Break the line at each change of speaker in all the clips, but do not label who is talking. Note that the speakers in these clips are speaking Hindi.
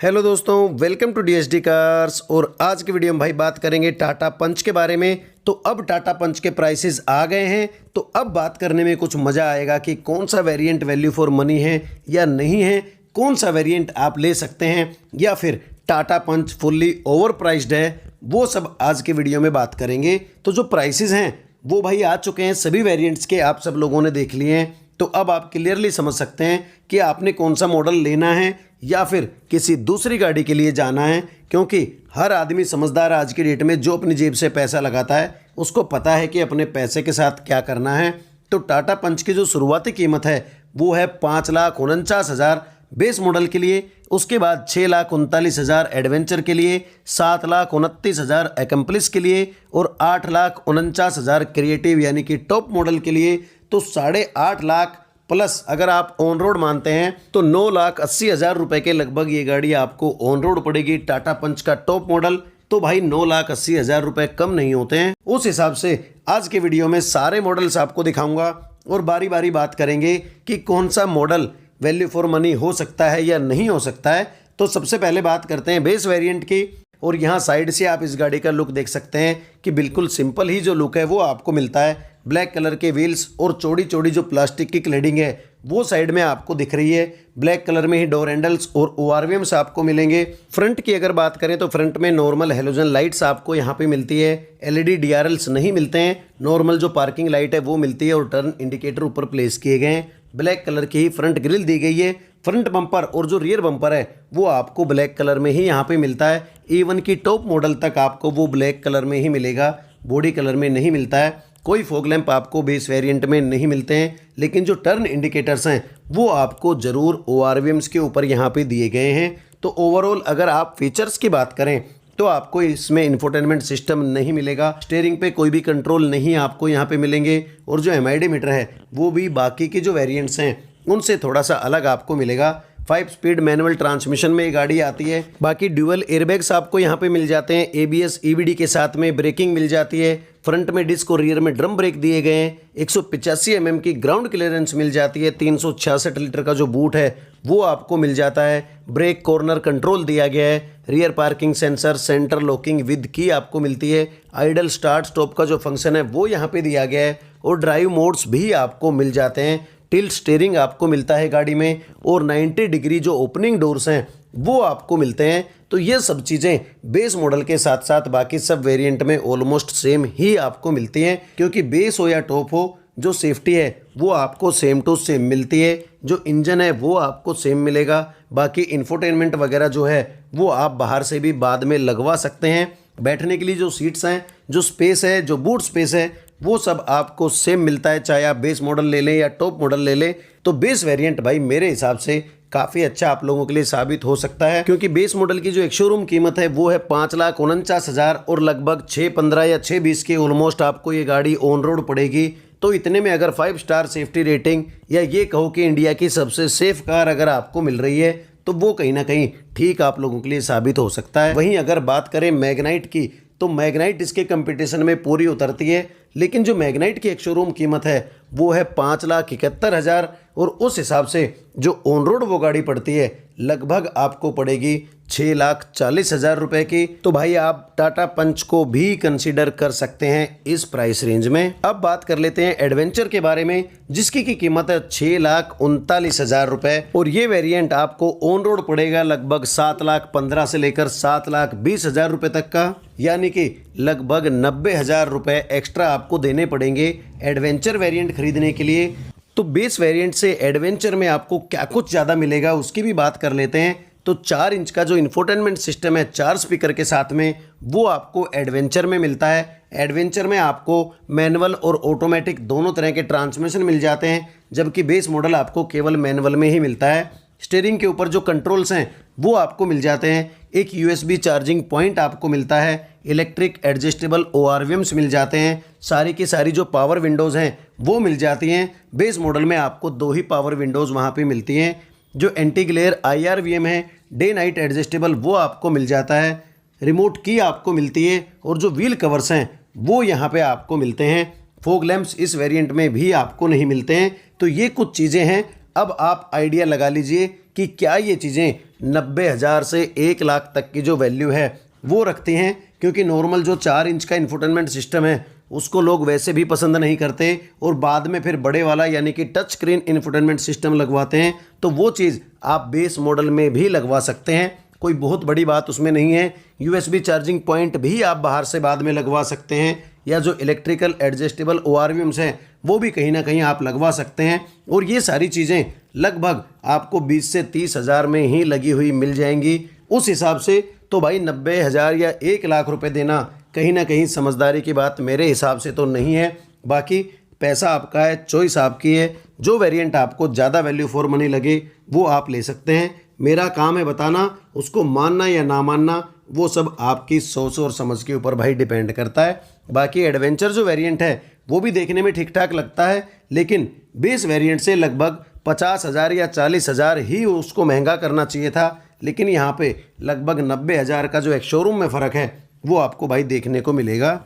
हेलो दोस्तों, वेलकम टू डीएसडी कार्स। और आज की वीडियो में भाई बात करेंगे टाटा पंच के बारे में। तो अब टाटा पंच के प्राइसेस आ गए हैं, तो अब बात करने में कुछ मज़ा आएगा कि कौन सा वेरिएंट वैल्यू फॉर मनी है या नहीं है, कौन सा वेरिएंट आप ले सकते हैं या फिर टाटा पंच फुल्ली ओवर प्राइस्ड है, वो सब आज के वीडियो में बात करेंगे। तो जो प्राइसेस हैं वो भाई आ चुके हैं, सभी वेरिएंट्स के आप सब लोगों ने देख लिए हैं। तो अब आप क्लियरली समझ सकते हैं कि आपने कौन सा मॉडल लेना है या फिर किसी दूसरी गाड़ी के लिए जाना है, क्योंकि हर आदमी समझदार आज की डेट में जो अपनी जेब से पैसा लगाता है उसको पता है कि अपने पैसे के साथ क्या करना है। तो टाटा पंच की जो शुरुआती कीमत है वो है 5,49,000 बेस मॉडल के लिए, उसके बाद 6,39,000 एडवेंचर के लिए, 7,29,000 एकम्प्लिस के लिए और 8,49,000 क्रिएटिव यानी कि टॉप मॉडल के लिए। तो 8.5 लाख प्लस अगर आप ऑन रोड मानते हैं तो 9,80,000 रुपए के लगभग ये गाड़ी आपको ऑन रोड पड़ेगी। टाटा पंच का टॉप मॉडल तो भाई 9,80,000 रुपए कम नहीं होते हैं। उस हिसाब से आज के वीडियो में सारे मॉडल्स आपको दिखाऊंगा और बारी बारी बात करेंगे कि कौन सा मॉडल वैल्यू फॉर मनी हो सकता है या नहीं हो सकता है। तो सबसे पहले बात करते हैं बेस वेरिएंट की। और यहाँ साइड से आप इस गाड़ी का लुक देख सकते हैं कि बिल्कुल सिंपल ही जो लुक है वो आपको मिलता है। ब्लैक कलर के व्हील्स और चौड़ी चौड़ी जो प्लास्टिक की क्लेडिंग है वो साइड में आपको दिख रही है। ब्लैक कलर में ही डोर हैंडल्स और ओआरवीएम्स आपको मिलेंगे। फ्रंट की अगर बात करें तो फ्रंट में नॉर्मल हेलोजन लाइट्स आपको यहाँ पे मिलती है, एलईडी डीआरएल्स नहीं मिलते हैं। नॉर्मल जो पार्किंग लाइट है वो मिलती है और टर्न इंडिकेटर ऊपर प्लेस किए गए हैं। ब्लैक कलर की ही फ्रंट ग्रिल दी गई है। फ्रंट बम्पर और जो रियर बम्पर है वो आपको ब्लैक कलर में ही यहाँ पे मिलता है। इवन की टॉप मॉडल तक आपको वो ब्लैक कलर में ही मिलेगा, बॉडी कलर में नहीं मिलता है। कोई फॉग लैंप आपको बेस वेरिएंट में नहीं मिलते हैं, लेकिन जो टर्न इंडिकेटर्स हैं वो आपको ज़रूर ओआरवीएम्स के ऊपर यहाँ पे दिए गए हैं। तो ओवरऑल अगर आप फीचर्स की बात करें तो आपको इसमें इंफोटेनमेंट सिस्टम नहीं मिलेगा, स्टीयरिंग पे कोई भी कंट्रोल नहीं आपको यहाँ पे मिलेंगे और जो एमआईडी मीटर है वो भी बाकी के जो वेरिएंट्स हैं उनसे थोड़ा सा अलग आपको मिलेगा। 5 स्पीड मैनुअल ट्रांसमिशन में ये गाड़ी आती है। बाकी ड्यूअल एयरबैग्स आपको यहाँ पे मिल जाते हैं, एबीएस ईबीडी के साथ में ब्रेकिंग मिल जाती है। फ्रंट में डिस्क और रियर में ड्रम ब्रेक दिए गए हैं। 185 mm की ग्राउंड क्लियरेंस मिल जाती है। 366 लीटर का जो बूट है वो आपको मिल जाता है। ब्रेक कॉर्नर कंट्रोल दिया गया है। Rear parking sensor, centre locking with की आपको मिलती है। आइडल स्टार्ट स्टॉप का जो फंक्शन है वो यहाँ पे दिया गया है और ड्राइव मोड्स भी आपको मिल जाते हैं। टिल्ट स्टीयरिंग आपको मिलता है गाड़ी में और 90 डिग्री जो ओपनिंग डोर्स हैं वो आपको मिलते हैं। तो ये सब चीज़ें बेस मॉडल के साथ साथ बाकी सब वेरिएंट में ऑलमोस्ट सेम ही आपको मिलती हैं, क्योंकि बेस हो या टॉप हो जो सेफ्टी है वो आपको सेम टू सेम मिलती है। जो इंजन है वो आपको सेम मिलेगा। बाकी इंफोटेनमेंट वगैरह जो है वो आप बाहर से भी बाद में लगवा सकते हैं। बैठने के लिए जो सीट्स हैं, जो स्पेस है, जो बूट स्पेस है वो सब आपको सेम मिलता है, चाहे आप बेस मॉडल ले लें या टॉप मॉडल ले लें। तो बेस वेरिएंट भाई मेरे हिसाब से काफ़ी अच्छा आप लोगों के लिए साबित हो सकता है, क्योंकि बेस मॉडल की जो एक शोरूम कीमत है वो है 5,49,000 और लगभग 6,15 या 6,20 के ऑलमोस्ट आपको ये गाड़ी ऑन रोड पड़ेगी। तो इतने में अगर 5 स्टार सेफ्टी रेटिंग या ये कहो कि इंडिया की सबसे सेफ कार अगर आपको मिल रही है तो वो कहीं ना कहीं ठीक आप लोगों के लिए साबित हो सकता है। वहीं अगर बात करें मैग्नाइट की तो मैग्नाइट इसके कंपटीशन में पूरी उतरती है, लेकिन जो मैग्नाइट की एक शोरूम कीमत है वो है 5,71,000 और उस हिसाब से जो ऑन रोड वो गाड़ी पड़ती है लगभग आपको पड़ेगी 6,40,000 रुपए की। तो भाई आप टाटा पंच को भी कंसीडर कर सकते हैं इस प्राइस रेंज में। अब बात कर लेते हैं एडवेंचर के बारे में, जिसकी की कीमत है 6,39,000 रुपए और ये वेरिएंट आपको ऑन रोड पड़ेगा लगभग 7,15,000 से लेकर 7,20,000 रुपए तक का, यानी कि लगभग 90,000 रुपए एक्स्ट्रा आपको देने पड़ेंगे एडवेंचर वेरिएंट खरीदने के लिए। तो बेस वेरिएंट से एडवेंचर में आपको क्या कुछ ज़्यादा मिलेगा उसकी भी बात कर लेते हैं। तो 4 इंच का जो इंफोटेनमेंट सिस्टम है 4 स्पीकर के साथ में वो आपको एडवेंचर में मिलता है। एडवेंचर में आपको मैनुअल और ऑटोमेटिक दोनों तरह के ट्रांसमिशन मिल जाते हैं, जबकि बेस मॉडल आपको केवल मैनुअल में ही मिलता है। स्टीयरिंग के ऊपर जो कंट्रोल्स हैं वो आपको मिल जाते हैं। एक यूएसबी चार्जिंग पॉइंट आपको मिलता है। इलेक्ट्रिक एडजस्टेबल ओआरवीएम्स मिल जाते हैं। सारी की सारी जो पावर विंडोज़ हैं वो मिल जाती हैं। बेस मॉडल में आपको 2 ही पावर विंडोज़ वहाँ पे मिलती हैं। जो एंटी ग्लेयर IRVM है, डे नाइट एडजस्टेबल, वो आपको मिल जाता है। रिमोट की आपको मिलती है और जो व्हील कवर्स हैं वो यहाँ पे आपको मिलते हैं। फॉग लैंप्स इस वेरिएंट में भी आपको नहीं मिलते हैं। तो ये कुछ चीज़ें हैं अब आप आइडिया लगा लीजिए कि क्या ये चीज़ें 90,000 से 1 लाख तक की जो वैल्यू है वो रखती हैं, क्योंकि नॉर्मल जो 4 इंच का इंफोटेनमेंट सिस्टम है उसको लोग वैसे भी पसंद नहीं करते और बाद में फिर बड़े वाला यानी कि टच स्क्रीन इंफोटेनमेंट सिस्टम लगवाते हैं। तो वो चीज़ आप बेस मॉडल में भी लगवा सकते हैं, कोई बहुत बड़ी बात उसमें नहीं है। USB चार्जिंग पॉइंट भी आप बाहर से बाद में लगवा सकते हैं, या जो इलेक्ट्रिकल एडजस्टेबल ORVMs हैं वो भी कहीं ना कहीं आप लगवा सकते हैं। और ये सारी चीज़ें लगभग आपको 20 से 30 हज़ार में ही लगी हुई मिल जाएंगी। उस हिसाब से तो भाई 90,000 या 1 लाख रुपए देना कहीं ना कहीं समझदारी की बात मेरे हिसाब से तो नहीं है। बाकी पैसा आपका है, चॉइस आपकी है, जो वेरिएंट आपको ज़्यादा वैल्यू फॉर मनी लगे वो आप ले सकते हैं। मेरा काम है बताना, उसको मानना या ना मानना वो सब आपकी सोच और समझ के ऊपर भाई डिपेंड करता है। बाकी एडवेंचर जो वेरिएंट है वो भी देखने में ठीक ठाक लगता है, लेकिन बेस वेरिएंट से लगभग 50,000 या 40,000 ही उसको महंगा करना चाहिए था। लेकिन यहाँ पे लगभग 90,000 का जो एक शोरूम में फ़र्क है वो आपको भाई देखने को मिलेगा।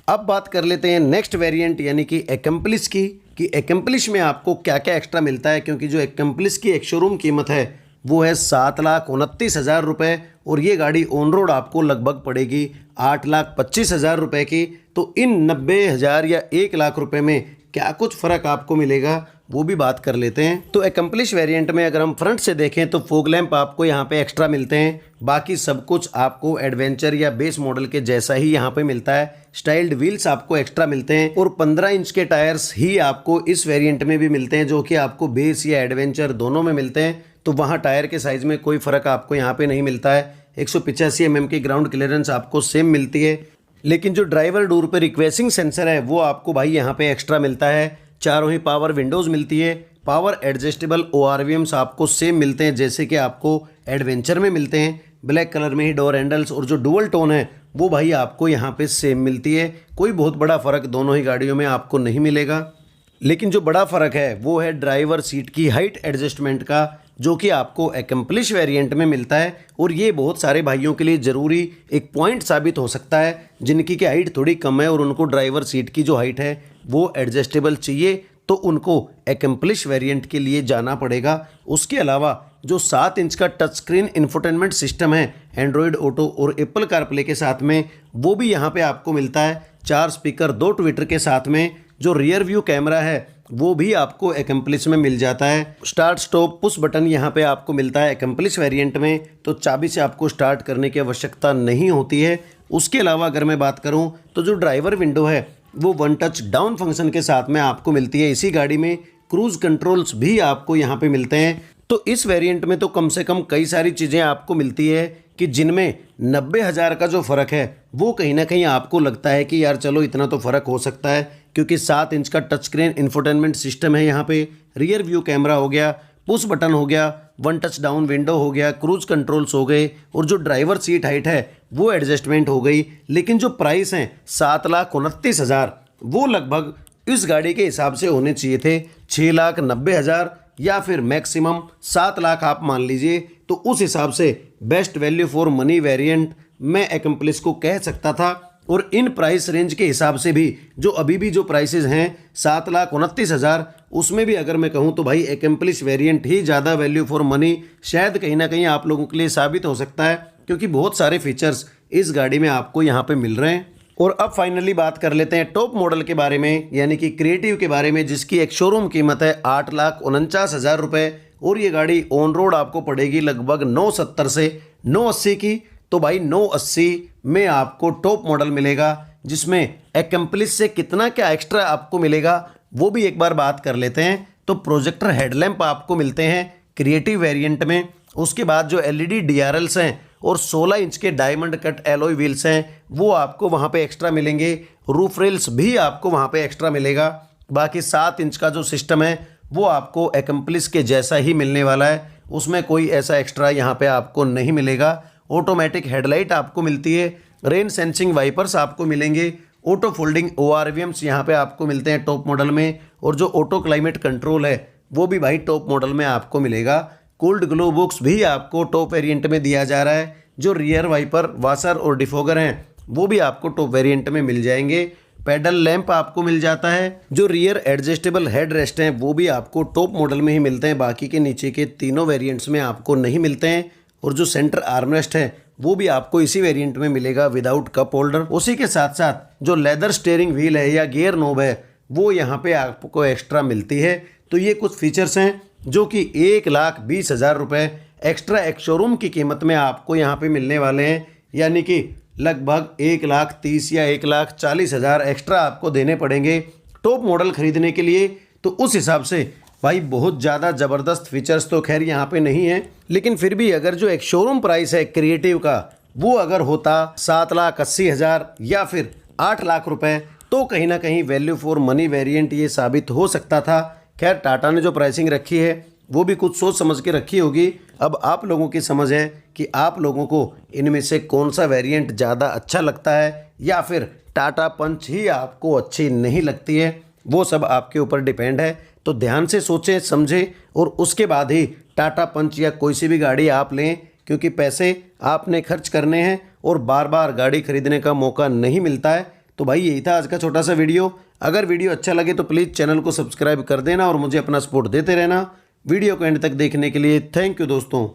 अब बात कर लेते हैं नेक्स्ट वेरिएंट यानी कि एकम्प्लिस की, कि एकम्प्लिस में आपको क्या क्या एक्स्ट्रा मिलता है। क्योंकि जो एकम्प्लिस की एक शोरूम कीमत है वो है 7,29,000 रुपये और ये गाड़ी ऑन रोड आपको लगभग पड़ेगी 8,25,000 रुपये की। तो इन 90,000 या 1 लाख रुपए में क्या कुछ फ़र्क आपको मिलेगा वो भी बात कर लेते हैं। तो एकम्प्लिश वेरिएंट में अगर हम फ्रंट से देखें तो फॉग लैंप आपको यहाँ पे एक्स्ट्रा मिलते हैं, बाकी सब कुछ आपको एडवेंचर या बेस मॉडल के जैसा ही यहाँ पे मिलता है। स्टाइल्ड व्हील्स आपको एक्स्ट्रा मिलते हैं और 15 इंच के टायर्स ही आपको इस वेरिएंट में भी मिलते हैं, जो कि आपको बेस या एडवेंचर दोनों में मिलते हैं। तो वहाँ टायर के साइज़ में कोई फ़र्क आपको यहाँ पे नहीं मिलता है। 185 mm की ग्राउंड क्लियरेंस आपको सेम मिलती है, लेकिन जो ड्राइवर डोर पे रिक्वेस्टिंग सेंसर है वो आपको भाई यहाँ पे एक्स्ट्रा मिलता है। चारों ही पावर विंडोज़ मिलती है। पावर एडजस्टेबल ORVMs आपको सेम मिलते हैं जैसे कि आपको एडवेंचर में मिलते हैं। ब्लैक कलर में ही डोर हैंडल्स और जो डुअल टोन है वो भाई आपको यहाँ पे सेम मिलती है। कोई बहुत बड़ा फ़र्क दोनों ही गाड़ियों में आपको नहीं मिलेगा। लेकिन जो बड़ा फ़र्क है वो है ड्राइवर सीट की हाइट एडजस्टमेंट का, जो कि आपको एकम्प्लिश वेरिएंट में मिलता है। और ये बहुत सारे भाइयों के लिए ज़रूरी एक पॉइंट साबित हो सकता है जिनकी की हाइट थोड़ी कम है और उनको ड्राइवर सीट की जो हाइट है वो एडजस्टेबल चाहिए, तो उनको एकम्प्लिश वेरिएंट के लिए जाना पड़ेगा। उसके अलावा जो 7 इंच का टच स्क्रीन इंफोटेनमेंट सिस्टम है एंड्रॉयड ऑटो और एप्पल कारप्ले के साथ में, वो भी यहाँ पे आपको मिलता है। 4 स्पीकर 2 ट्विटर के साथ में। जो रियर व्यू कैमरा है वो भी आपको एकम्प्लिश में मिल जाता है। स्टार्ट स्टॉप पुश बटन यहाँ पे आपको मिलता है एकम्प्लिश वेरिएंट में, तो चाबी से आपको स्टार्ट करने की आवश्यकता नहीं होती है। उसके अलावा अगर मैं बात करूँ तो जो ड्राइवर विंडो है वो वन टच डाउन फंक्शन के साथ में आपको मिलती है इसी गाड़ी में। क्रूज कंट्रोल्स भी आपको यहाँ पे मिलते हैं। तो इस वेरिएंट में तो कम से कम कई सारी चीज़ें आपको मिलती है कि जिनमें 90,000 का जो फ़र्क है वो कहीं ना कहीं आपको लगता है कि यार चलो इतना तो फ़र्क हो सकता है, क्योंकि 7 इंच का टच स्क्रीन इंफोटेनमेंट सिस्टम है यहाँ पे। रियर व्यू कैमरा हो गया, पुश बटन हो गया, वन टच डाउन विंडो हो गया, क्रूज कंट्रोल्स हो गए और जो ड्राइवर सीट हाइट है वो एडजस्टमेंट हो गई। लेकिन जो प्राइस हैं 7,29,000 वो लगभग इस गाड़ी के हिसाब से होने चाहिए थे 6,90,000 या फिर मैक्सिमम 7 लाख आप मान लीजिए। तो उस हिसाब से best value for money variant मैं एकम्प्लिस को कह सकता था। और इन प्राइस रेंज के हिसाब से भी जो अभी भी जो प्राइसेस हैं 7,29,000, उसमें भी अगर मैं कहूं तो भाई एकम्प्लिश वेरिएंट ही ज़्यादा वैल्यू फॉर मनी शायद कहीं ना कहीं आप लोगों के लिए साबित हो सकता है, क्योंकि बहुत सारे फीचर्स इस गाड़ी में आपको यहाँ पे मिल रहे हैं। और अब फाइनली बात कर लेते हैं टॉप मॉडल के बारे में, यानी कि क्रिएटिव के बारे में, जिसकी एक शोरूम कीमत है 8,49,000 रुपये और ये गाड़ी ऑन रोड आपको पड़ेगी लगभग 970 से 980 की। तो भाई 980 में आपको टॉप मॉडल मिलेगा, जिसमें एकम्प्लिश से कितना क्या एक्स्ट्रा आपको मिलेगा वो भी एक बार बात कर लेते हैं। तो प्रोजेक्टर हेडलैम्प आपको मिलते हैं क्रिएटिव वेरिएंट में। उसके बाद जो LED DRLs हैं और 16 इंच के डायमंड कट एलॉय व्हील्स हैं वो आपको वहाँ पे एक्स्ट्रा मिलेंगे। रूफ रेल्स भी आपको वहाँ पे एक्स्ट्रा मिलेगा। बाकी 7 इंच का जो सिस्टम है वो आपको एकम्प्लिश के जैसा ही मिलने वाला है, उसमें कोई ऐसा एक्स्ट्रा यहाँ पे आपको नहीं मिलेगा। ऑटोमेटिक हेडलाइट आपको मिलती है, रेन सेंसिंग वाइपर्स आपको मिलेंगे, ऑटो फोल्डिंग ORVMs यहाँ पे आपको मिलते हैं टॉप मॉडल में, और जो ऑटो क्लाइमेट कंट्रोल है वो भी भाई टॉप मॉडल में आपको मिलेगा। कूल्ड ग्लो बॉक्स भी आपको टॉप वेरिएंट में दिया जा रहा है। जो रियर वाइपर, वाशर और डिफोगर हैं वो भी आपको टॉप वेरिएंट में मिल जाएंगे। पैडल लैंप आपको मिल जाता है। जो रियर एडजस्टेबल हेड रेस्ट हैं वो भी आपको टॉप मॉडल में ही मिलते हैं, बाकी के नीचे के तीनों वेरिएंट्स में आपको नहीं मिलते हैं। और जो सेंटर आर्मरेस्ट है वो भी आपको इसी वेरिएंट में मिलेगा विदाउट कप होल्डर। उसी के साथ साथ जो लेदर स्टीयरिंग व्हील है या गियर नोब है वो यहाँ पे आपको एक्स्ट्रा मिलती है। तो ये कुछ फीचर्स हैं जो कि 1,20,000 रुपये एक्स्ट्रा एक शोरूम की कीमत में आपको यहाँ पे मिलने वाले हैं, यानी कि लगभग 1,30,000 या 1,40,000 एक्स्ट्रा आपको देने पड़ेंगे टॉप मॉडल खरीदने के लिए। तो उस हिसाब से भाई बहुत ज़्यादा ज़बरदस्त फीचर्स तो खैर यहाँ पे नहीं है, लेकिन फिर भी अगर जो एक शोरूम प्राइस है क्रिएटिव का वो अगर होता 7,80,000 या फिर 8 लाख रुपए तो कहीं ना कहीं वैल्यू फॉर मनी वेरिएंट ये साबित हो सकता था। खैर टाटा ने जो प्राइसिंग रखी है वो भी कुछ सोच समझ के रखी होगी। अब आप लोगों की समझ है कि आप लोगों को इनमें से कौन सा वेरिएंट ज़्यादा अच्छा लगता है या फिर टाटा पंच ही आपको अच्छी नहीं लगती है, वो सब आपके ऊपर डिपेंड है। तो ध्यान से सोचें समझें और उसके बाद ही टाटा पंच या कोई सी भी गाड़ी आप लें, क्योंकि पैसे आपने खर्च करने हैं और बार बार गाड़ी खरीदने का मौका नहीं मिलता है। तो भाई यही था आज का छोटा सा वीडियो। अगर वीडियो अच्छा लगे तो प्लीज़ चैनल को सब्सक्राइब कर देना और मुझे अपना सपोर्ट देते रहना। वीडियो को एंड तक देखने के लिए थैंक यू दोस्तों।